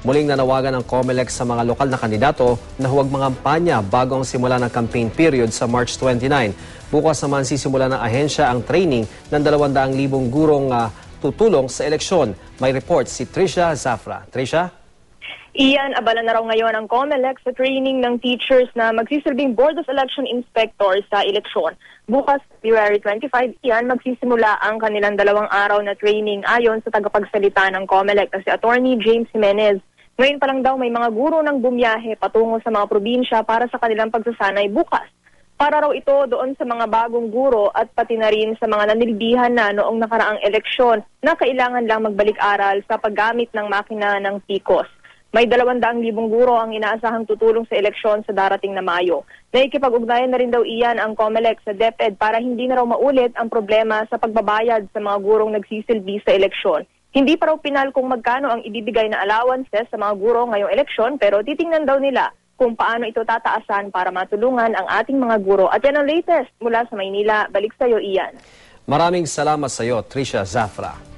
Muling nanawagan ng COMELEC sa mga lokal na kandidato na huwag mangampanya bago ang simula ng campaign period sa March 29. Bukas naman sisimula ng ahensya ang training ng 200,000 gurong tutulong sa eleksyon. May report si Trisha Zafra. Trisha? Iyan, abala na raw ngayon ang COMELEC sa training ng teachers na magsisilbing Board of Election Inspectors sa eleksyon. Bukas, February 25, iyan magsisimula ang kanilang 2 araw na training ayon sa tagapagsalita ng COMELEC na si Attorney James Jimenez. Ngayon pa lang daw may mga guro ng bumiyahe patungo sa mga probinsya para sa kanilang pagsasanay bukas. Para raw ito doon sa mga bagong guro at pati na rin sa mga nanilbihan na noong nakaraang eleksyon na kailangan lang magbalik-aral sa paggamit ng makina ng PICOS. May 200,000 guro ang inaasahang tutulong sa eleksyon sa darating na Mayo. Naikipag-ugnayan na rin daw iyan ang COMELEC sa DepEd para hindi na raw maulit ang problema sa pagbabayad sa mga gurong nagsisilbi sa eleksyon. Hindi pa raw pinal kung magkano ang ibibigay na allowances sa mga guro ngayong eleksyon pero titingnan daw nila kung paano ito tataasan para matulungan ang ating mga guro. At yan ang latest mula sa Maynila. Balik sa iyo, Ian. Maraming salamat sa iyo, Trisha Zafra.